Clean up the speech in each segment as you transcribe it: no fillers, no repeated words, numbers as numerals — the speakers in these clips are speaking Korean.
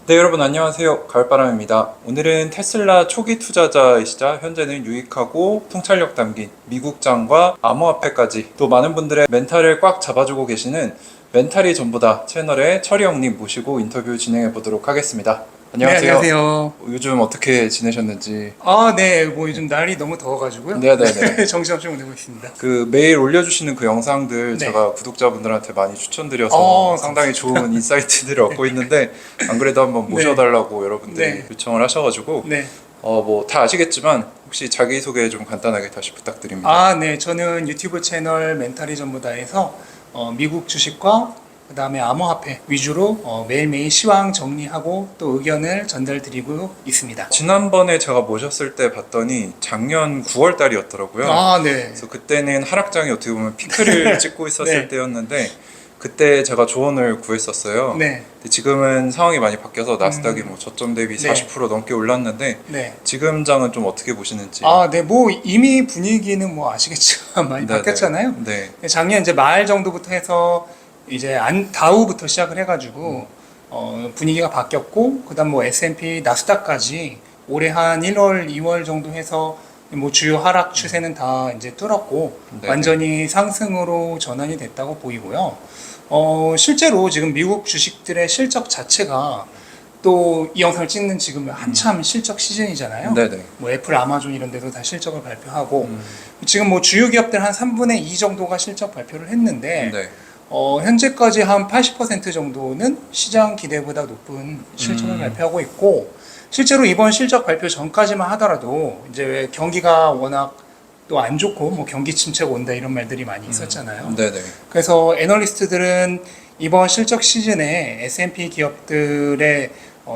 네, 여러분 안녕하세요. 가을바람입니다. 오늘은 테슬라 초기 투자자이시자 현재는 유익하고 통찰력 담긴 미국장과 암호화폐까지 또 많은 분들의 멘탈을 꽉 잡아주고 계시는 멘탈이 전부다 채널의 철이 형님 모시고 인터뷰 진행해 보도록 하겠습니다. 네, 안녕하세요. 안녕하세요. 요즘 어떻게 지내셨는지. 네, 뭐 요즘 날이 너무 더워가지고요. 네네네. 정신없이 보내고 있습니다. 그 매일 올려주시는 그 영상들 네. 제가 구독자분들한테 많이 추천드려서 상당히 좋은 인사이트들을 얻고 있는데 안 그래도 한번 모셔달라고 여러분들이 네. 요청을 하셔가지고 네. 뭐 다 아시겠지만 혹시 자기소개 좀 간단하게 다시 부탁드립니다. 네, 저는 유튜브 채널 멘탈이 전부다에서 미국 주식과 그다음에 암호화폐 위주로 매일매일 시황 정리하고 또 의견을 전달드리고 있습니다. 지난번에 제가 모셨을 때 봤더니 작년 9월 달이었더라고요. 네. 그래서 그때는 하락장이 어떻게 보면 피크를 찍고 있었을 네. 때였는데 그때 제가 조언을 구했었어요. 네. 근데 지금은 상황이 많이 바뀌어서 나스닥이 뭐 저점 대비 네. 40% 넘게 올랐는데 네. 지금 장은 좀 어떻게 보시는지. 네, 뭐 이미 분위기는 뭐 아시겠지만 많이 네네. 바뀌었잖아요. 네. 작년 이제 말 정도부터 해서 이제 다우부터 시작을 해가지고 분위기가 바뀌었고 그다음 뭐 S&P 나스닥까지 올해 한 1월, 2월 정도 해서 뭐 주요 하락 추세는 다 이제 뚫었고 네네. 완전히 상승으로 전환이 됐다고 보이고요. 실제로 지금 미국 주식들의 실적 자체가 또 이 영상을 찍는 지금 한참 실적 시즌이잖아요. 네네. 뭐 애플, 아마존 이런 데도 다 실적을 발표하고 지금 뭐 주요 기업들 한 3분의 2 정도가 실적 발표를 했는데 네. 현재까지 한 80% 정도는 시장 기대보다 높은 실적을 발표하고 있고 실제로 이번 실적 발표 전까지만 하더라도 이제 왜 경기가 워낙 또 안 좋고 뭐 경기 침체가 온다 이런 말들이 많이 있었잖아요. 네네. 그래서 애널리스트들은 이번 실적 시즌에 S&P 기업들의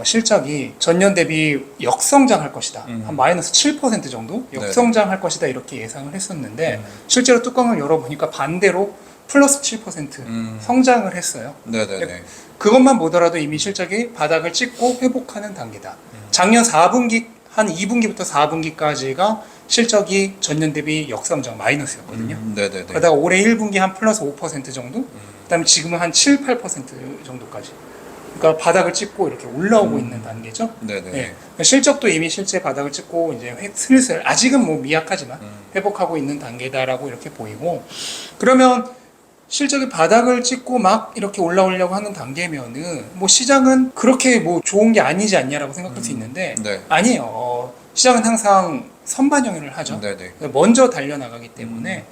실적이 전년 대비 역성장할 것이다. 한 마이너스 7% 정도 역성장할 것이다 이렇게 예상을 했었는데 실제로 뚜껑을 열어보니까 반대로 플러스 7% 성장을 했어요. 네네네. 그것만 보더라도 이미 실적이 바닥을 찍고 회복하는 단계다. 작년 4분기 한 2분기부터 4분기까지가 실적이 전년 대비 역성장 마이너스였거든요. 네네네. 그러다가 올해 1분기 한 플러스 5% 정도, 그다음에 지금은 한 7, 8% 정도까지. 그러니까 바닥을 찍고 이렇게 올라오고 있는 단계죠. 네네. 네. 그러니까 실적도 이미 실제 바닥을 찍고 이제 슬슬 아직은 뭐 미약하지만 회복하고 있는 단계다라고 이렇게 보이고 그러면 실적이 바닥을 찍고 막 이렇게 올라오려고 하는 단계면은 뭐 시장은 그렇게 뭐 좋은 게 아니지 않냐라고 생각할 수 있는데 네. 아니에요. 시장은 항상 선반영을 하죠. 네네. 먼저 달려나가기 때문에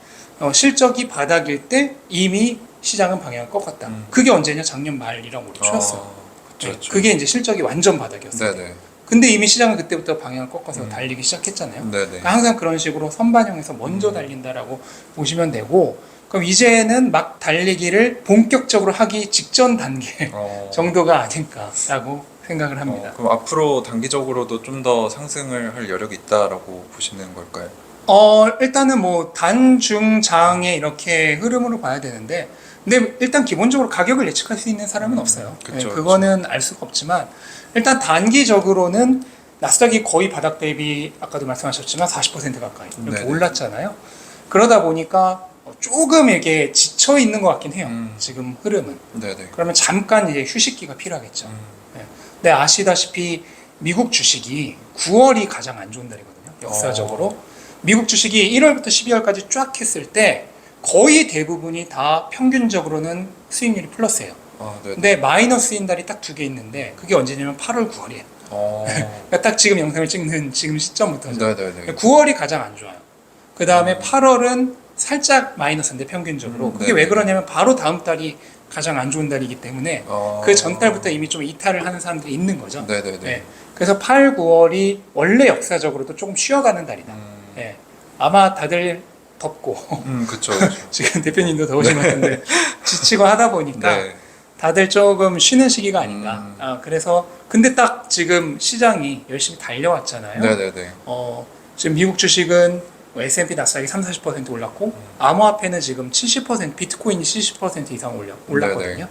실적이 바닥일 때 이미 시장은 방향을 꺾었다. 그게 언제냐? 작년 말이랑 올해 초였어요. 그렇죠. 그게 이제 실적이 완전 바닥이었어요. 네네. 근데 이미 시장은 그때부터 방향을 꺾어서 달리기 시작했잖아요. 네네. 그러니까 항상 그런 식으로 선반영해서 먼저 달린다라고 보시면 되고 그럼 이제는 막 달리기를 본격적으로 하기 직전 단계 정도가 아닐까라고 생각을 합니다. 그럼 앞으로 단기적으로도 좀 더 상승을 할 여력이 있다라고 보시는 걸까요? 일단은 뭐 단중장의 이렇게 흐름으로 봐야 되는데 근데 일단 기본적으로 가격을 예측할 수 있는 사람은 없어요. 그쵸, 그거는 알 수가 없지만 일단 단기적으로는 나스닥이 거의 바닥 대비 아까도 말씀하셨지만 40% 가까이 이렇게 네네. 올랐잖아요. 그러다 보니까 조금 이렇게 지쳐 있는 것 같긴 해요. 지금 흐름은. 네네. 그러면 잠깐 이제 휴식기가 필요하겠죠. 네. 근데 아시다시피 미국 주식이 9월이 가장 안 좋은 달이거든요. 역사적으로. 미국 주식이 1월부터 12월까지 쫙 했을 때 거의 대부분이 다 평균적으로는 수익률이 플러스예요. 네네. 근데 마이너스인 달이 딱 2개 있는데 그게 언제냐면 8월, 9월이에요. 그러니까 딱 지금 영상을 찍는 지금 시점부터죠. 네네네. 9월이 가장 안 좋아요. 그 다음에 8월은 살짝 마이너스인데 평균적으로 그게 왜 그러냐면 바로 다음 달이 가장 안 좋은 달이기 때문에 그 전달부터 이미 좀 이탈을 하는 사람들이 있는 거죠. 네네네. 네. 그래서 8, 9월이 원래 역사적으로도 조금 쉬어가는 달이다. 네. 아마 다들 덥고 그쵸. 지금 대표님도 더우신 것 같은데 지치고 하다 보니까 네. 다들 조금 쉬는 시기가 아닌가. 그래서 근데 딱 지금 시장이 열심히 달려왔잖아요. 네네네. 지금 미국 주식은 S&P 나스닥이 30-40% 올랐고 암호화폐는 지금 70% 비트코인이 70% 이상 올랐거든요. 네네.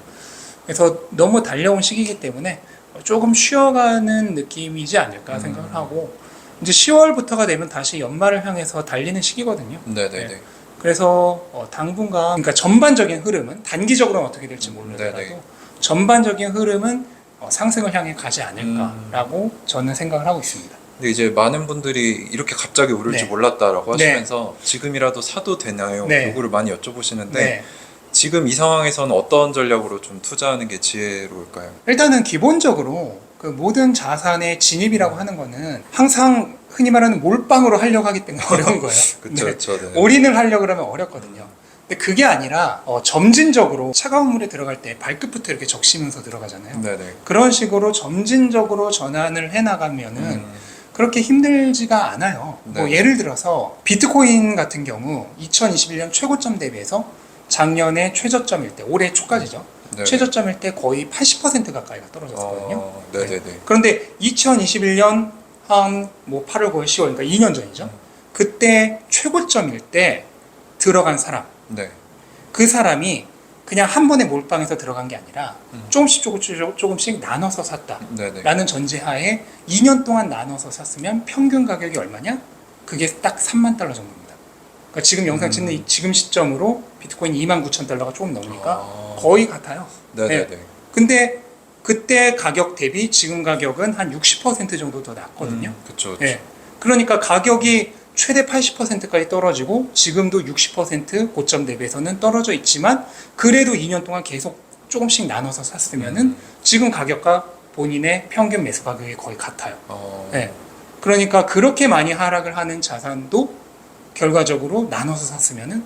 그래서 너무 달려온 시기이기 때문에 조금 쉬어가는 느낌이지 않을까 생각을 하고 이제 10월부터가 되면 다시 연말을 향해서 달리는 시기거든요. 네네네. 네. 그래서 당분간 그러니까 전반적인 흐름은 단기적으로는 어떻게 될지 모르더라도 네네. 전반적인 흐름은 상승을 향해 가지 않을까라고 저는 생각을 하고 있습니다. 근데 이제 많은 분들이 이렇게 갑자기 오를 줄 네. 몰랐다라고 네. 하시면서 지금이라도 사도 되나요? 네. 요거를 많이 여쭤보시는데 네. 지금 이 상황에서는 어떤 전략으로 좀 투자하는 게 지혜로울까요? 일단은 기본적으로 그 모든 자산의 진입이라고 하는 거는 항상 흔히 말하는 몰빵으로 하려고 하기 때문에 어려운 거예요. 그쵸, 네. 그쵸. 네. 올인을 하려고 그러면 어렵거든요. 근데 그게 아니라 점진적으로 차가운 물에 들어갈 때 발끝부터 이렇게 적시면서 들어가잖아요. 네네. 그런 식으로 점진적으로 전환을 해나가면은 그렇게 힘들지가 않아요. 뭐 네. 예를 들어서 비트코인 같은 경우 2021년 최고점 대비해서 작년에 최저점일 때, 올해 초까지죠. 네네. 최저점일 때 거의 80% 가까이가 떨어졌거든요. 네네네. 그런데 2021년 한 뭐 8월, 9월, 10월, 그러니까 2년 전이죠. 그때 최고점일 때 들어간 사람, 네. 그 사람이 그냥 한 번에 몰빵해서 들어간 게 아니라 조금씩 나눠서 샀다. 네네. 라는 전제하에 2년 동안 나눠서 샀으면 평균 가격이 얼마냐? 그게 딱 3만 달러 정도입니다. 그러니까 지금 영상 찍는 이 지금 시점으로 비트코인 29,000달러가 조금 넘으니까 거의 같아요. 네네네. 네. 근데 그때 가격 대비 지금 가격은 한 60% 정도 더 낮거든요. 그쵸. 네. 그러니까 가격이 최대 80%까지 떨어지고 지금도 60% 고점 대비해서는 떨어져 있지만 그래도 2년 동안 계속 조금씩 나눠서 샀으면은 지금 가격과 본인의 평균 매수 가격이 거의 같아요. 네. 그러니까 그렇게 많이 하락을 하는 자산도 결과적으로 나눠서 샀으면은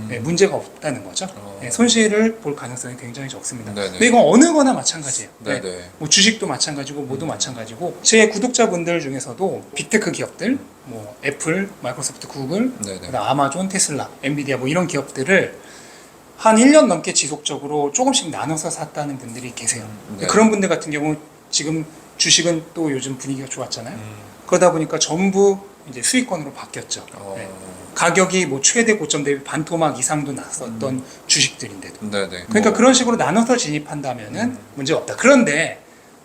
네, 문제가 없다는 거죠. 네, 손실을 볼 가능성이 굉장히 적습니다. 네네. 근데 이건 어느 거나 마찬가지예요. 네. 네네. 뭐 주식도 마찬가지고 모두 마찬가지고 제 구독자분들 중에서도 빅테크 기업들 뭐 애플, 마이크로소프트, 구글, 네네. 그다음 아마존, 테슬라, 엔비디아 뭐 이런 기업들을 한 1년 넘게 지속적으로 조금씩 나눠서 샀다는 분들이 계세요. 네. 그런 분들 같은 경우 지금 주식은 또 요즘 분위기가 좋았잖아요. 그러다 보니까 전부 이제 수익권으로 바뀌었죠. 네. 가격이 뭐 최대 고점 대비 반토막 이상도 났었던 주식들인데도. 네네. 그러니까 그런 식으로 나눠서 진입한다면은 문제가 없다. 그런데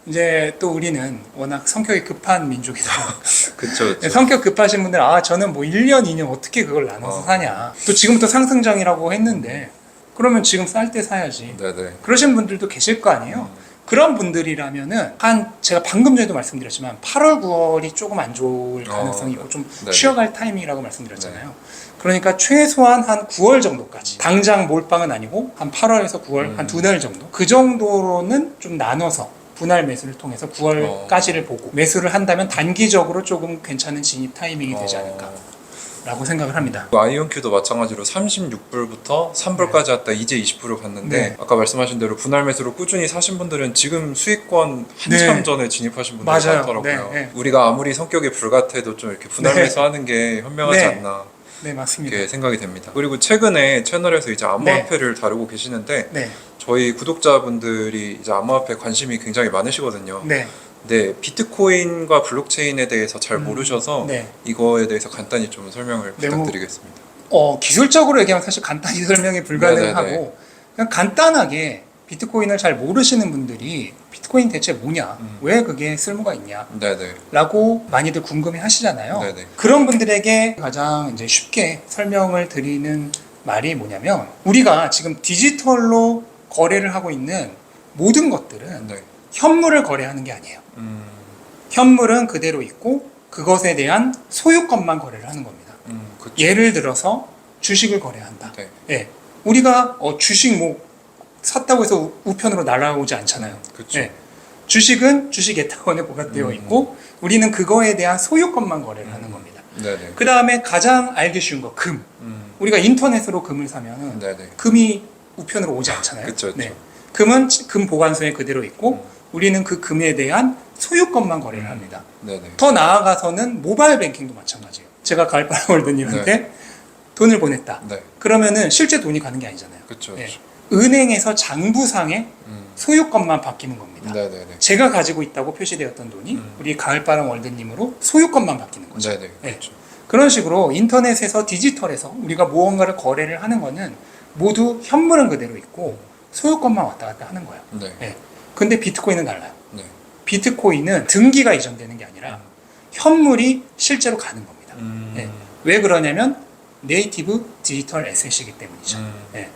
이제 또 우리는 워낙 성격이 급한 민족이다 보니까 그쵸. 성격 급하신 분들 저는 뭐 1년, 2년 어떻게 그걸 나눠서 사냐. 또 지금부터 상승장이라고 했는데 그러면 지금 쌀 때 사야지. 네네. 그러신 분들도 계실 거 아니에요. 그런 분들이라면은 제가 방금 전에도 말씀드렸지만 8월, 9월이 조금 안 좋을 가능성이 있고 좀 네네. 쉬어갈 타이밍이라고 말씀드렸잖아요. 그러니까 최소한 한 9월 정도까지 당장 몰빵은 아니고 한 8월에서 9월 한 2달 정도 그 정도로는 좀 나눠서 분할 매수를 통해서 9월까지를 보고 매수를 한다면 단기적으로 조금 괜찮은 진입 타이밍이 되지 않을까 라고 생각을 합니다. 아이온큐도 마찬가지로 36불부터 3불까지 왔다 이제 20불을 갔는데 네. 아까 말씀하신 대로 분할 매수로 꾸준히 사신 분들은 지금 수익권 한참 네. 전에 진입하신 분들이 맞아요. 많더라고요. 네, 네. 우리가 아무리 성격이 불같아도 좀 이렇게 분할 네. 매수하는 게 현명하지 네. 않나 네, 맞습니다. 이렇게 생각이 됩니다. 그리고 최근에 채널에서 이제 암호화폐를 다루고 계시는데 네. 저희 구독자분들이 이제 암호화폐 관심이 굉장히 많으시거든요. 네. 네, 비트코인과 블록체인에 대해서 잘 모르셔서 네. 이거에 대해서 간단히 좀 설명을 네, 부탁드리겠습니다. 기술적으로 얘기하면 사실 간단히 설명이 불가능하고 네네네. 그냥 간단하게 비트코인을 잘 모르시는 분들이 비트코인 대체 뭐냐, 왜 그게 쓸모가 있냐 네네. 라고 많이들 궁금해 하시잖아요. 네네. 그런 분들에게 가장 이제 쉽게 설명을 드리는 말이 뭐냐면 우리가 지금 디지털로 거래를 하고 있는 모든 것들은 네. 현물을 거래하는 게 아니에요. 현물은 그대로 있고 그것에 대한 소유권만 거래를 하는 겁니다. 그쵸. 예를 들어서 주식을 거래한다. 네. 예. 우리가 주식 뭐 샀다고 해서 우편으로 날아오지 않잖아요. 그쵸. 예. 주식은 주식예탁원에 보관되어 있고 우리는 그거에 대한 소유권만 거래를 하는 겁니다. 네네. 그 다음에 가장 알기 쉬운 거 금. 우리가 인터넷으로 금을 사면은 네네. 금이 우편으로 오지 않잖아요. 그쵸, 그쵸. 금은 금 보관소에 그대로 있고 우리는 그 금에 대한 소유권만 거래를 합니다. 네네. 더 나아가서는 모바일 뱅킹도 마찬가지예요. 제가 가을바람 월드님한테 돈을 보냈다. 네. 그러면은 실제 돈이 가는 게 아니잖아요. 그쵸. 예. 그쵸. 은행에서 장부상의 소유권만 바뀌는 겁니다. 네네네. 제가 가지고 있다고 표시되었던 돈이 우리 가을바람 월드님으로 소유권만 바뀌는 거죠. 네네. 예. 그쵸. 그런 식으로 인터넷에서 디지털에서 우리가 무언가를 거래를 하는 거는 모두 현물은 그대로 있고 소유권만 왔다 갔다 하는 거예요. 네. 예. 근데 비트코인은 달라요. 네. 비트코인은 등기가 이전되는 게 아니라 현물이 실제로 가는 겁니다. 예. 왜 그러냐면 네이티브 디지털 에셋이기 때문이죠. 예.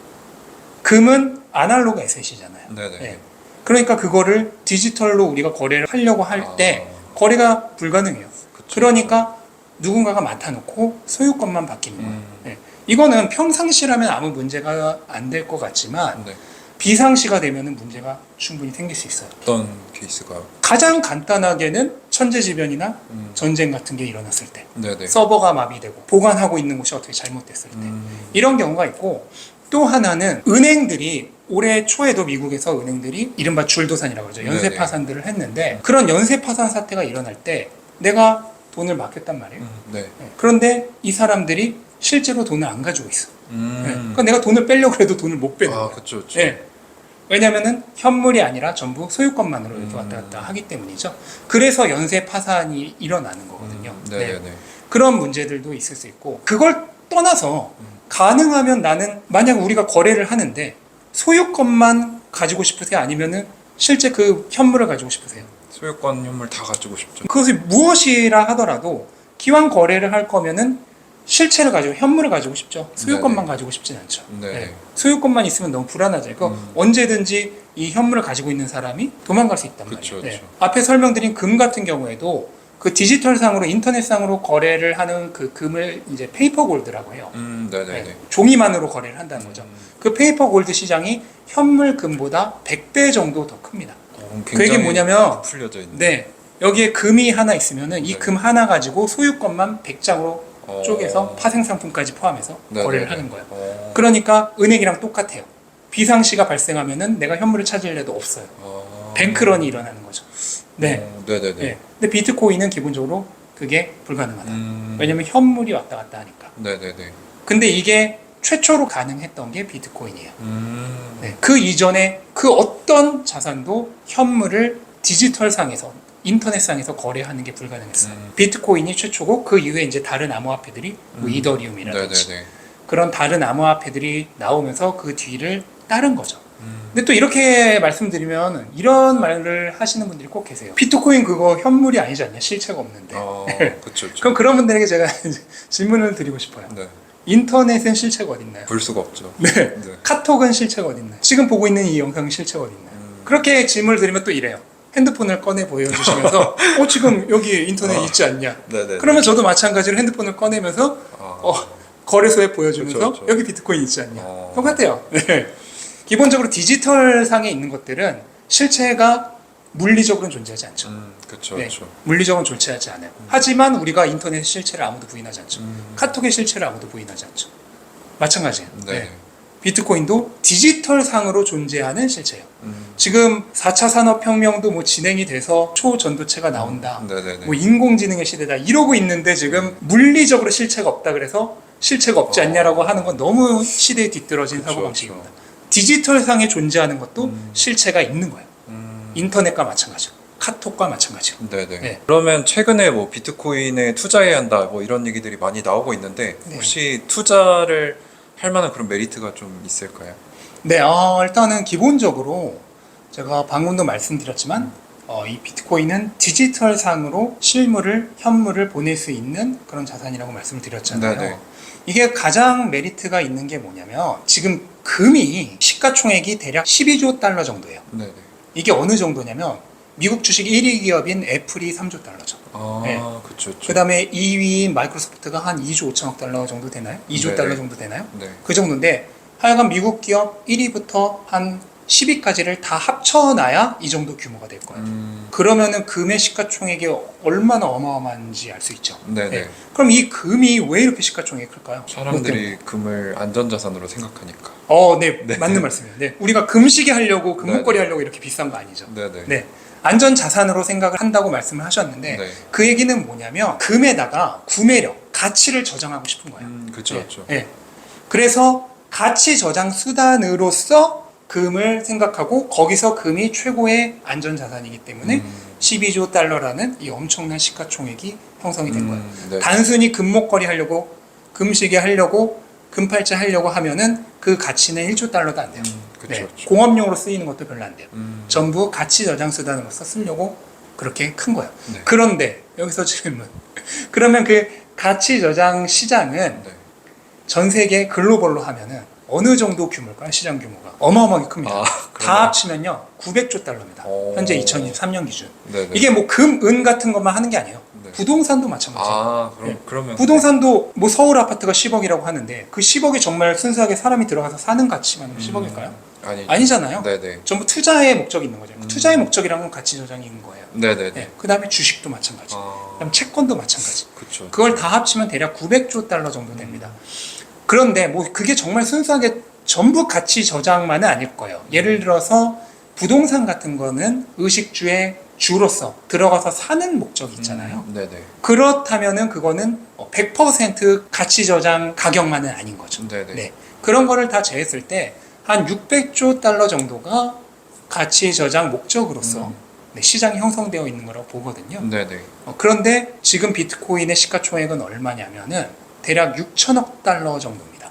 금은 아날로그 에셋이잖아요. 네네. 예. 그러니까 그거를 디지털로 우리가 거래를 하려고 할 때 거래가 불가능해요. 그쵸, 그러니까 누군가가 맡아놓고 소유권만 바뀌는 거예요. 네. 이거는 평상시라면 아무 문제가 안 될 것 같지만 네. 비상시가 되면 문제가 충분히 생길 수 있어요. 어떤 케이스가요? 가장 간단하게는 천재지변이나 전쟁 같은 게 일어났을 때 네네. 서버가 마비되고 보관하고 있는 곳이 어떻게 잘못됐을 때 이런 경우가 있고, 또 하나는 은행들이 올해 초에도 미국에서 은행들이 이른바 줄도산이라고 그러죠. 연쇄 네네. 파산들을 했는데, 그런 연쇄 파산 사태가 일어날 때 내가 돈을 맡겼단 말이에요. 네. 네. 그런데 이 사람들이 실제로 돈을 안 가지고 있어. 네. 음. 그러니까 내가 돈을 빼려고 해도 돈을 못 빼는 거야. 그쵸, 그쵸. 네. 왜냐면은 현물이 아니라 전부 소유권만으로 이렇게 왔다 갔다 하기 때문이죠. 그래서 연쇄 파산이 일어나는 거거든요. 네네네. 네. 그런 문제들도 있을 수 있고, 그걸 떠나서 가능하면 나는 만약 우리가 거래를 하는데 소유권만 가지고 싶으세요? 아니면은 실제 그 현물을 가지고 싶으세요? 소유권 현물 다 가지고 싶죠. 그것이 무엇이라 하더라도 기왕 거래를 할 거면은 실체를 가지고 현물을 가지고 싶죠. 소유권만 네네. 가지고 싶진 않죠. 네. 네. 소유권만 있으면 너무 불안하죠. 그러니까 언제든지 이 현물을 가지고 있는 사람이 도망갈 수 있단 그쵸, 말이에요. 그쵸. 앞에 설명드린 금 같은 경우에도 그 디지털상으로 인터넷상으로 거래를 하는 그 금을 이제 페이퍼 골드라고 해요. 네네네. 네. 종이만으로 거래를 한다는 거죠. 그 페이퍼 골드 시장이 현물 금보다 100배 정도 더 큽니다. 그 얘기 뭐냐면, 풀려져 있는. 네, 여기에 금이 하나 있으면은 이 네. 금 하나 가지고 소유권만 100장으로 쪼개서 파생 상품까지 포함해서 네네네. 거래를 하는 거예요. 그러니까 은행이랑 똑같아요. 비상시가 발생하면은 내가 현물을 찾을 일도 없어요. 뱅크런이 일어나는 거죠. 네. 네네네. 네. 근데 비트코인은 기본적으로 그게 불가능하다. 왜냐면 현물이 왔다 갔다 하니까. 네네네. 근데 이게 최초로 가능했던 게 비트코인이에요. 네. 그 이전에 그 어떤 자산도 현물을 디지털상에서, 인터넷상에서 거래하는 게 불가능했어요. 비트코인이 최초고, 그 이후에 이제 다른 암호화폐들이 뭐 이더리움이라든지 네네네. 그런 다른 암호화폐들이 나오면서 그 뒤를 따른 거죠. 근데 또 이렇게 말씀드리면 이런 말을 하시는 분들이 꼭 계세요. 비트코인 그거 현물이 아니지 않냐? 실체가 없는데. 그쵸, 그쵸. 그럼 그런 분들에게 제가 질문을 드리고 싶어요. 네. 인터넷엔 실체가 어딨나요? 볼 수가 없죠. 네. 네. 카톡은 실체가 어딨나요? 지금 보고 있는 이 영상은 실체가 어딨나요? 그렇게 질문을 드리면 또 이래요. 핸드폰을 꺼내 보여주시면서 지금 여기 인터넷 있지 않냐? 네네. 그러면 저도 마찬가지로 핸드폰을 꺼내면서 거래소에 보여주면서 그쵸, 그쵸. 여기 비트코인 있지 않냐? 똑같아요. 네. 기본적으로 디지털 상에 있는 것들은 실체가 물리적으로는 존재하지 않죠. 그쵸, 네. 그쵸. 물리적으로 존재하지 않아요. 하지만 우리가 인터넷 실체를 아무도 부인하지 않죠. 카톡의 실체를 아무도 부인하지 않죠. 마찬가지예요. 네. 네. 비트코인도 디지털 상으로 존재하는 실체예요. 지금 4차 산업혁명도 뭐 진행이 돼서 초전도체가 나온다. 네네네. 뭐 인공지능의 시대다. 이러고 있는데 지금 물리적으로 실체가 없다 그래서 실체가 없지 않냐라고 하는 건 너무 시대에 뒤떨어진 그쵸, 사고방식입니다. 디지털 상에 존재하는 것도 실체가 있는 거예요. 인터넷과 마찬가지고 카톡과 마찬가지고. 네네. 네. 그러면 최근에 뭐 비트코인에 투자해야 한다 뭐 이런 얘기들이 많이 나오고 있는데 네. 혹시 투자를 할 만한 그런 메리트가 좀 있을까요? 네, 일단은 기본적으로 제가 방금도 말씀드렸지만 이 비트코인은 디지털 상으로 실물을, 현물을 보낼 수 있는 그런 자산이라고 말씀을 드렸잖아요. 네네. 이게 가장 메리트가 있는 게 뭐냐면, 지금 금이 시가총액이 대략 12조 달러 정도예요. 네네. 이게 어느 정도냐면 미국 주식 1위 기업인 애플이 3조 달러죠. 네. 그쵸, 그쵸. 그 다음에 2위인 마이크로소프트가 한 2조 5천억 달러 정도 되나요? 2조 네네. 달러 정도 되나요? 네. 그 정도인데, 하여간 미국 기업 1위부터 한 10위까지를 다 합쳐놔야 이 정도 규모가 될 거예요. 그러면은 금의 시가총액이 얼마나 어마어마한지 알 수 있죠. 네네. 네. 그럼 이 금이 왜 이렇게 시가총액이 클까요? 뭐 사람들이 금을 안전자산으로 생각하니까. 네, 맞는 말씀이에요. 네, 우리가 금시계 하려고, 금목걸이 네네. 하려고 이렇게 비싼 거 아니죠. 네네. 네, 안전 자산으로 생각을 한다고 말씀을 하셨는데, 네. 그 얘기는 뭐냐면 금에다가 구매력, 가치를 저장하고 싶은 거예요. 그쵸, 네, 그쵸. 네. 그래서 가치 저장 수단으로서 금을 생각하고, 거기서 금이 최고의 안전 자산이기 때문에 12조 달러라는 이 엄청난 시가총액이 형성이 된 거예요. 네. 단순히 금목걸이 하려고, 금시계 하려고, 금팔찌 하려고 하면은 그 가치는 1조 달러도 안 돼요. 그쵸, 네, 그쵸. 공업용으로 쓰이는 것도 별로 안 돼요. 전부 전부 가치 저장 수단으로서 쓰려고 그렇게 큰 거예요. 네. 그런데 여기서 질문. 그러면 그 가치 저장 시장은 네. 전 세계 글로벌로 하면은 어느 정도 규모일까요? 시장 규모가 어마어마하게 큽니다. 아, 다 그러네요. 합치면요 900조 달러입니다. 오. 현재 2023년 기준. 네네. 이게 뭐 금, 은 같은 것만 하는 게 아니에요. 네. 부동산도 마찬가지예요. 아, 그럼 네. 그러면 부동산도 뭐 서울 아파트가 10억이라고 하는데 그 10억이 정말 순수하게 사람이 들어가서 사는 가치만 10억일까요? 아니 아니잖아요. 네네. 전부 투자의 목적이 있는 거죠. 투자의 목적이란 건 가치 저장이 있는 거예요. 네네네. 네. 그 다음에 주식도 마찬가지. 아, 그다음 채권도 마찬가지. 그쵸. 그걸 다 합치면 대략 900조 달러 정도 됩니다. 그런데 뭐 그게 정말 순수하게 전부 가치 저장만은 아닐 거예요. 예를 들어서 부동산 같은 거는 의식주의 주로서 들어가서 사는 목적이 있잖아요. 네네. 그렇다면은 그거는 100% 가치 저장 가격만은 아닌 거죠. 네네. 네. 그런 거를 다 제했을 때 한 600조 달러 정도가 가치 저장 목적으로서 네, 시장이 형성되어 있는 거라고 보거든요. 네네. 그런데 지금 비트코인의 시가총액은 얼마냐면은 대략 6천억 달러 정도입니다.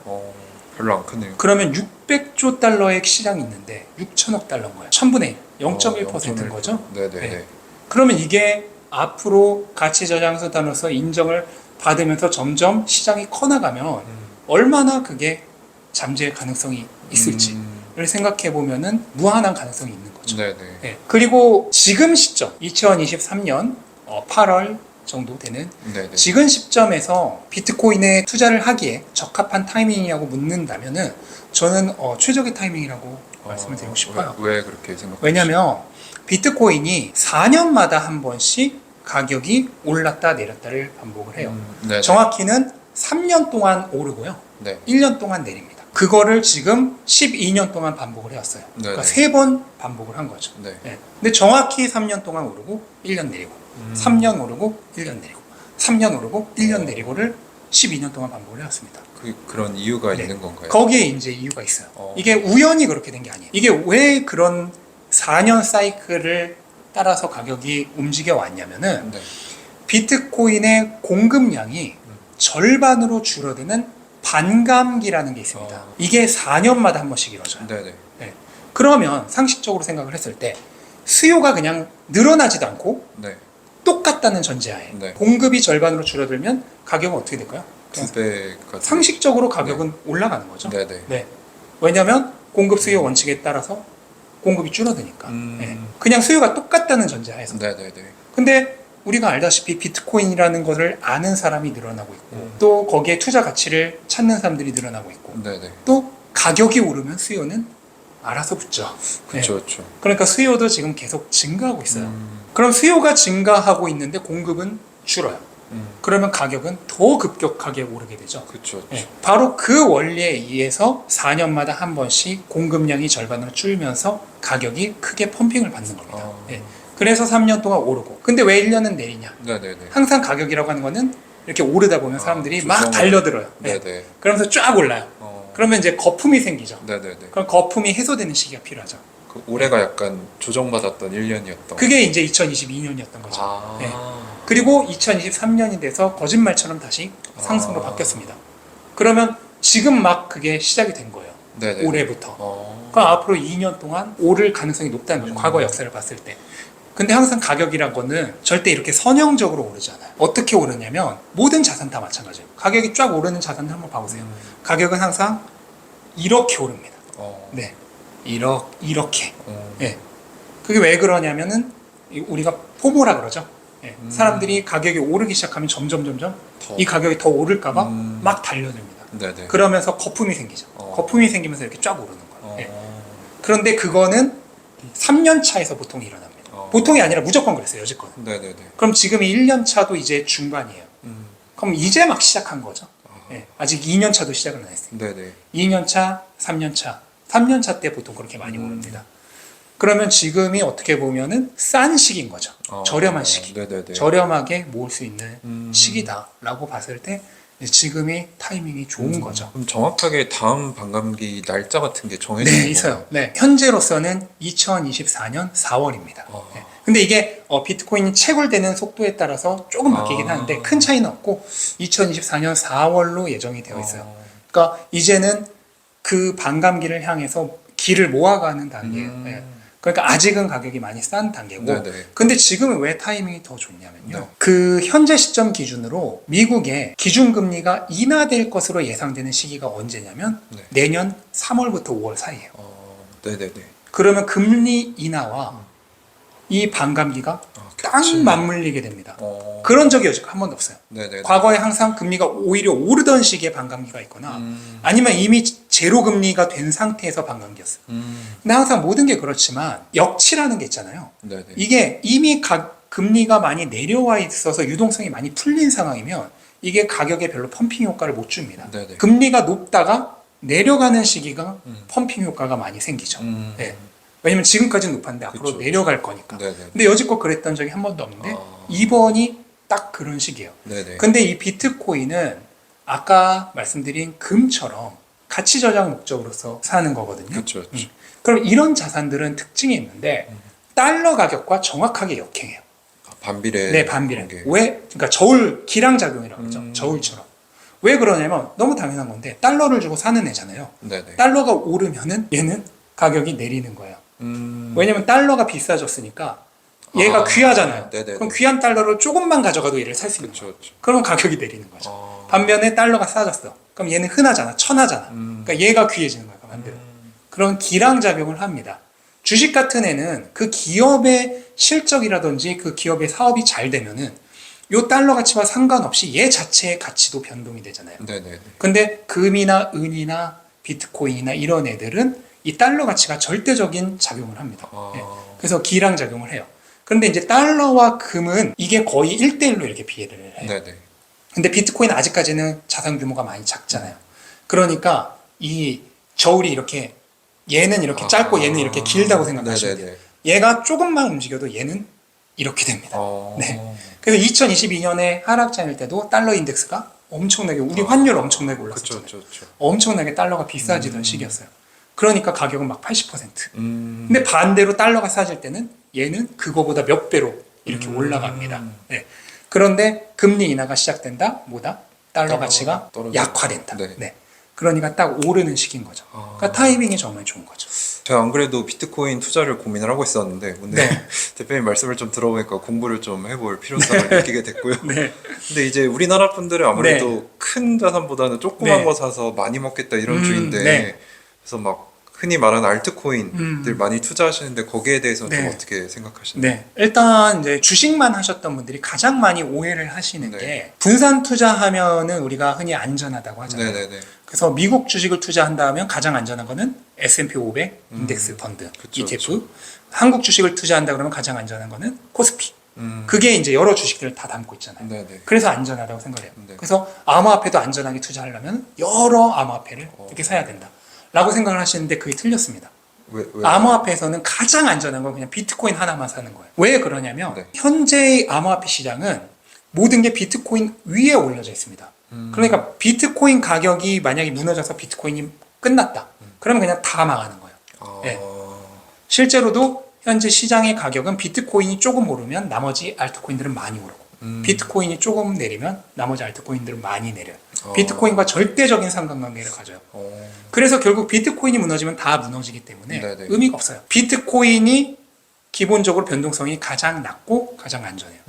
별로 안 크네요. 그러면 600조 달러의 시장이 있는데 6천억 달러인 거예요. 1000분의 1, 0.1%인 거죠. 네네네. 네. 그러면 이게 앞으로 가치 저장 수단으로서 인정을 받으면서 점점 시장이 커나가면 얼마나 그게 잠재의 가능성이 있을지를 생각해 보면은 무한한 가능성이 있는 거죠. 네네. 네. 그리고 지금 시점 2023년 8월 정도 되는 네네. 지금 시점에서 비트코인에 투자를 하기에 적합한 타이밍이라고 묻는다면은 저는 최적의 타이밍이라고 말씀을 드리고 싶어요. 왜 그렇게 생각하세요? 왜냐면 비트코인이 4년마다 한 번씩 가격이 올랐다 내렸다를 반복을 해요. 네네. 정확히는 3년 동안 오르고요. 네. 1년 동안 내립니다. 그거를 지금 12년 동안 반복을 해왔어요. 네네. 그러니까 3번 반복을 한 거죠. 네. 네. 근데 정확히 3년 동안 오르고 1년 내리고 3년 오르고 1년 내리고 3년 오르고 1년 내리고를 12년 동안 반복을 해왔습니다. 그런 이유가 네. 있는 건가요? 거기에 이제 이유가 있어요. 어. 이게 우연히 그렇게 된 게 아니에요. 이게 왜 그런 4년 사이클을 따라서 가격이 움직여 왔냐면은 네. 비트코인의 공급량이 절반으로 줄어드는 반감기라는 게 있습니다. 이게 4년마다 한 번씩 이루어져요. 네네. 네. 그러면 상식적으로 생각을 했을 때 수요가 그냥 늘어나지도 않고 네. 똑같다는 전제하에 네. 공급이 절반으로 줄어들면 가격은 어떻게 될까요? 그냥 2배가 상식적으로 가격은 올라가는 거죠. 네네. 네. 왜냐하면 공급 수요 원칙에 따라서 공급이 줄어드니까. 네. 그냥 수요가 똑같다는 전제하에서. 네네네. 근데 우리가 알다시피 비트코인이라는 것을 아는 사람이 늘어나고 있고 또 거기에 투자 가치를 찾는 사람들이 늘어나고 있고 네네. 또 가격이 오르면 수요는 알아서 붙죠. 그쵸 네. 그쵸. 그러니까 수요도 지금 계속 증가하고 있어요. 그럼 수요가 증가하고 있는데 공급은 줄어요. 그러면 가격은 더 급격하게 오르게 되죠. 그쵸. 네. 바로 그 원리에 의해서 4년마다 한 번씩 공급량이 절반으로 줄면서 가격이 크게 펌핑을 받는 겁니다. 네. 그래서 3년 동안 오르고. 근데 왜 1년은 내리냐? 네네네. 항상 가격이라고 하는 거는 이렇게 오르다 보면 사람들이 막 조정을- 달려들어요. 네. 네네. 그러면서 쫙 올라요. 그러면 이제 거품이 생기죠. 네네네. 그럼 거품이 해소되는 시기가 필요하죠. 그 올해가 약간 조정받았던 1년이었던. 그게 이제 2022년이었던 거죠. 아. 네. 그리고 2023년이 돼서 거짓말처럼 다시 상승으로 아. 바뀌었습니다. 그러면 지금 막 그게 시작이 된 거예요. 네네. 올해부터. 그럼 앞으로 2년 동안 오를 가능성이 높다는 거죠. 과거 역사를 봤을 때. 근데 항상 가격이란 거는 절대 이렇게 선형적으로 오르지 않아요. 어떻게 오르냐면 모든 자산 다 마찬가지예요. 가격이 쫙 오르는 자산들 한번 봐보세요. 가격은 항상 이렇게 오릅니다. 네, 이렇게. 네. 그게 왜 그러냐면은 우리가 포모라 그러죠. 네. 사람들이 가격이 오르기 시작하면 점점 더. 이 가격이 더 오를까봐 막 달려듭니다. 네네. 그러면서 거품이 생기죠. 거품이 생기면서 이렇게 쫙 오르는 거예요. 네. 그런데 그거는 3년 차에서 보통 일어납니다. 보통이 아니라 무조건 그랬어요, 여지껏. 네네네. 그럼 지금이 1년 차도 이제 중반이에요. 그럼 이제 막 시작한 거죠. 네. 아직 2년 차도 시작을 안 했어요. 네네. 2년 차, 3년 차. 3년 차 때 보통 그렇게 많이 오릅니다. 그러면 지금이 어떻게 보면은 싼 시기인 거죠. 저렴한 시기. 네네네. 저렴하게 모을 수 있는 시기다라고 봤을 때 지금이 타이밍이 좋은 거죠. 그럼 정확하게 다음 반감기 날짜 같은 게 정해져 네, 있는 있어요. 건가요? 네, 현재로서는 2024년 4월입니다. 네. 근데 이게 비트코인이 채굴되는 속도에 따라서 조금 바뀌긴 하는데 큰 차이는 없고 2024년 4월로 예정이 되어 있어요. 그러니까 이제는 그 반감기를 향해서 길을 모아가는 단계예요. 네. 그러니까 아직은 가격이 많이 싼 단계고. 네네. 근데 지금은 왜 타이밍이 더 좋냐면요. 네. 그 현재 시점 기준으로 미국의 기준금리가 인하될 것으로 예상되는 시기가 언제냐면 네. 내년 3월부터 5월 사이예요. 네네네. 그러면 금리 인하와 이 반감기가 딱 맞물리게 됩니다. 그런 적이 여지껏 한 번도 없어요. 네네. 과거에 항상 금리가 오히려 오르던 시기에 반감기가 있거나 아니면 이미 제로 금리가 된 상태에서 반감기였어요. 근데 항상 모든 게 그렇지만 역치라는 게 있잖아요. 네네. 이게 이미 금리가 많이 내려와 있어서 유동성이 많이 풀린 상황이면 이게 가격에 별로 펌핑 효과를 못 줍니다. 네네. 금리가 높다가 내려가는 시기가 펌핑 효과가 많이 생기죠. 네. 왜냐면 지금까지는 높았는데 앞으로 그쵸, 내려갈 거니까. 네네. 근데 여지껏 그랬던 적이 한 번도 없는데 이번이 딱 그런 시기예요. 네네. 근데 이 비트코인은 아까 말씀드린 금처럼 가치 저장 목적으로서 사는 거거든요. 그렇죠. 그럼 이런 자산들은 특징이 있는데 달러 가격과 정확하게 역행해요. 반비례. 네, 반비례. 관계. 왜? 그러니까 저울 기량 작용이라고 하죠. 저울처럼. 왜 그러냐면 너무 당연한 건데 달러를 주고 사는 애잖아요. 네네. 달러가 오르면은 얘는 가격이 내리는 거예요. 왜냐면 달러가 비싸졌으니까 얘가 귀하잖아요. 네네네. 그럼 귀한 달러를 조금만 가져가도 얘를 살 수 있는 거예요. 그렇죠. 그러면 가격이 내리는 거죠. 반면에 달러가 싸졌어. 그럼 얘는 흔하잖아. 천하잖아. 그러니까 얘가 귀해지는 거야. 반대로. 그런 기량 작용을 합니다. 주식 같은 애는 그 기업의 실적이라든지 그 기업의 사업이 잘 되면은 요 달러 가치와 상관없이 얘 자체의 가치도 변동이 되잖아요. 네네네. 근데 금이나 은이나 비트코인이나 이런 애들은 이 달러 가치가 절대적인 작용을 합니다. 예. 그래서 기량 작용을 해요. 그런데 이제 달러와 금은 이게 거의 1대1로 이렇게 비례를 해요. 네네. 근데 비트코인은 아직까지는 자산 규모가 많이 작잖아요. 그러니까 이 저울이 이렇게 얘는 이렇게 짧고 얘는 이렇게 길다고 생각하시면 돼요. 네네네. 얘가 조금만 움직여도 얘는 이렇게 됩니다. 네. 그래서 2022년에 하락장일 때도 달러 인덱스가 엄청나게 우리 환율 엄청나게 올랐었잖아요. 그렇죠. 엄청나게 달러가 비싸지던 시기였어요. 그러니까 가격은 막 80%. 근데 반대로 달러가 싸질 때는 얘는 그거보다 몇 배로 이렇게 올라갑니다. 네. 그런데 금리 인하가 시작된다. 뭐다? 달러 가치가 떨어져. 약화된다. 네. 네. 그러니까 딱 오르는 시기인 거죠. 그러니까 타이밍이 정말 좋은 거죠. 제가 안 그래도 비트코인 투자를 고민을 하고 있었는데 오늘 네. 대표님 말씀을 좀 들어보니까 공부를 좀 해볼 필요성을 느끼게 됐고요. 네. 근데 이제 우리나라 분들은 아무래도 네. 큰 자산보다는 조그만 네. 거 사서 많이 먹겠다 이런 주의인데 네. 그래서 막 흔히 말하는 알트코인들 많이 투자하시는데 거기에 대해서 네. 좀 어떻게 생각하시나요? 네. 일단 이제 주식만 하셨던 분들이 가장 많이 오해를 하시는 네. 게 분산 투자하면은 우리가 흔히 안전하다고 하잖아요. 네네네. 그래서 미국 주식을 투자한다 하면 가장 안전한 거는 S&P 500 인덱스 펀드 그쵸, ETF. 한국 주식을 투자한다 그러면 가장 안전한 거는 코스피. 그게 이제 여러 주식들을 다 담고 있잖아요. 네네. 그래서 안전하다고 생각해요. 네. 그래서 암호화폐도 안전하게 투자하려면 여러 암호화폐를 이렇게 사야 된다. 라고 생각을 하시는데 그게 틀렸습니다. 왜? 암호화폐에서는 가장 안전한 건 그냥 비트코인 하나만 사는 거예요. 왜 그러냐면 네. 현재의 암호화폐 시장은 모든 게 비트코인 위에 올려져 있습니다. 그러니까 비트코인 가격이 만약에 무너져서 비트코인이 끝났다. 그러면 그냥 다 망하는 거예요. 네. 실제로도 현재 시장의 가격은 비트코인이 조금 오르면 나머지 알트코인들은 많이 오르고 비트코인이 조금 내리면 나머지 알트코인들은 많이 내려요. 비트코인과 절대적인 상관관계를 가져요. 그래서 결국 비트코인이 무너지면 다 무너지기 때문에 네네. 의미가 없어요. 비트코인이 기본적으로 변동성이 가장 낮고 가장 안전해요.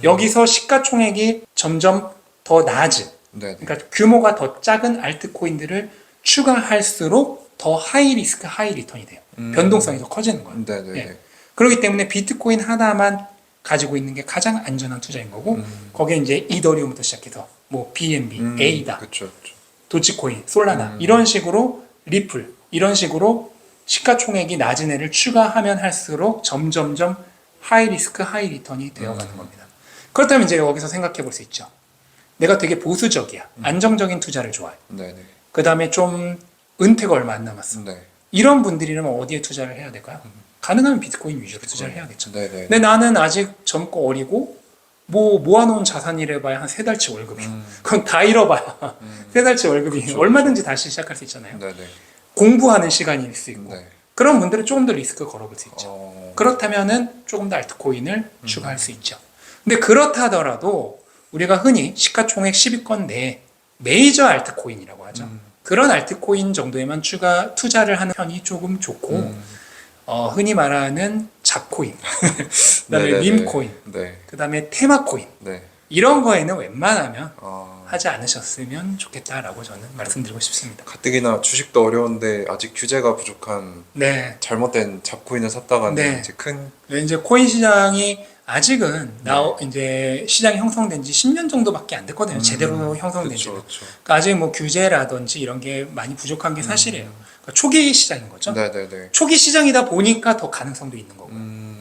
여기서 시가총액이 점점 더 낮은, 네네. 그러니까 규모가 더 작은 알트코인들을 추가할수록 더 하이 리스크, 하이 리턴이 돼요. 변동성이 더 커지는 거예요. 네네네. 예. 그렇기 때문에 비트코인 하나만 가지고 있는 게 가장 안전한 투자인 거고 거기에 이제 이더리움부터 시작해서 뭐 BNB, 에이다, 그렇죠. 도치코인, 솔라나 이런 식으로 리플 이런 식으로 시가총액이 낮은 애를 추가하면 할수록 점점점 하이 리스크 하이 리턴이 되어가는 겁니다. 그렇다면 이제 여기서 생각해 볼 수 있죠. 내가 되게 보수적이야. 안정적인 투자를 좋아해. 네네. 그 다음에 좀 은퇴가 얼마 안 남았어. 네. 이런 분들이라면 어디에 투자를 해야 될까요? 가능하면 비트코인 위주로 투자를 해야겠죠. 네네. 근데 나는 아직 젊고 어리고 뭐 모아놓은 자산이래 봐야 한 3달치 월급이요. 그건 다 잃어봐야 3달치 월급이 그쵸, 얼마든지 다시 시작할 수 있잖아요. 네네. 공부하는 시간일 수 있고 네. 그런 분들은 조금 더 리스크 걸어볼 수 있죠. 그렇다면은 조금 더 알트코인을 추가할 수 있죠. 근데 그렇다 하더라도 우리가 흔히 시가총액 10위권 내에 메이저 알트코인이라고 하죠. 그런 알트코인 정도에만 추가 투자를 하는 편이 조금 좋고 흔히 말하는 잡코인, 그다음에 네네네. 밈코인, 네. 그다음에 테마코인 네. 이런 거에는 웬만하면 아, 하지 않으셨으면 좋겠다라고 저는 말씀드리고 싶습니다. 가뜩이나 주식도 어려운데 아직 규제가 부족한 네. 잘못된 잡코인을 샀다가는 네. 이제 큰 이제 코인 시장이 아직은 이제 시장이 형성된 지 10년 정도밖에 안 됐거든요. 제대로 형성된 지는. 그렇죠. 그러니까 아직 뭐 규제라든지 이런 게 많이 부족한 게 사실이에요. 그러니까 초기 시장인 거죠. 네네네. 초기 시장이다 보니까 더 가능성도 있는 거고.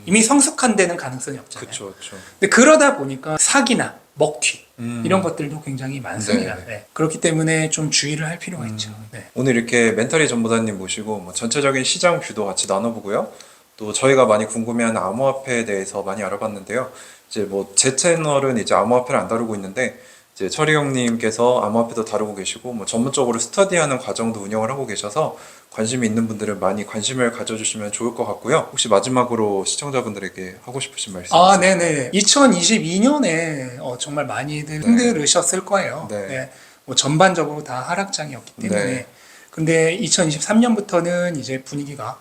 이미 성숙한 데는 가능성이 없잖아요. 그렇죠, 그렇죠. 근데 그러다 보니까 사기나 먹튀 음. 이런 것들도 굉장히 많습니다. 네. 네. 그렇기 때문에 좀 주의를 할 필요가 있죠. 네. 오늘 이렇게 멘탈이 전무사님 모시고 뭐 전체적인 시장 뷰도 같이 나눠보고요. 또 저희가 많이 궁금해하는 암호화폐에 대해서 많이 알아봤는데요. 이제 뭐 제 채널은 이제 암호화폐를 안 다루고 있는데 이제 철이 형님께서 암호화폐도 다루고 계시고 뭐 전문적으로 스터디하는 과정도 운영을 하고 계셔서 관심이 있는 분들은 많이 관심을 가져주시면 좋을 것 같고요. 혹시 마지막으로 시청자분들에게 하고 싶으신 말씀? 아, 네네. 2022년에 정말 많이들 힘들으셨을 거예요. 네. 네. 뭐 전반적으로 다 하락장이었기 때문에. 네. 근데 2023년부터는 이제 분위기가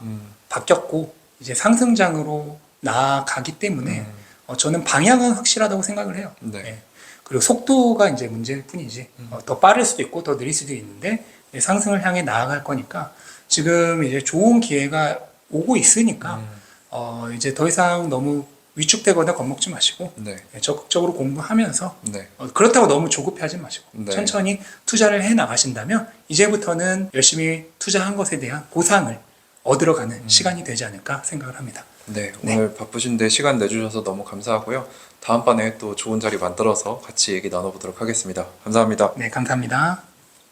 바뀌었고 이제 상승장으로 나아가기 때문에 저는 방향은 확실하다고 생각을 해요. 네. 네. 그리고 속도가 이제 문제일 뿐이지 더 빠를 수도 있고 더 느릴 수도 있는데 상승을 향해 나아갈 거니까 지금 이제 좋은 기회가 오고 있으니까 이제 더 이상 너무 위축되거나 겁먹지 마시고 네. 적극적으로 공부하면서 네. 그렇다고 너무 조급해하지 마시고 네. 천천히 투자를 해 나가신다면 이제부터는 열심히 투자한 것에 대한 보상을 얻으러 가는 시간이 되지 않을까 생각을 합니다. 네, 오늘 바쁘신데 시간 내주셔서 너무 감사하고요. 다음번에 또 좋은 자리 만들어서 같이 얘기 나눠보도록 하겠습니다. 감사합니다. 네, 감사합니다.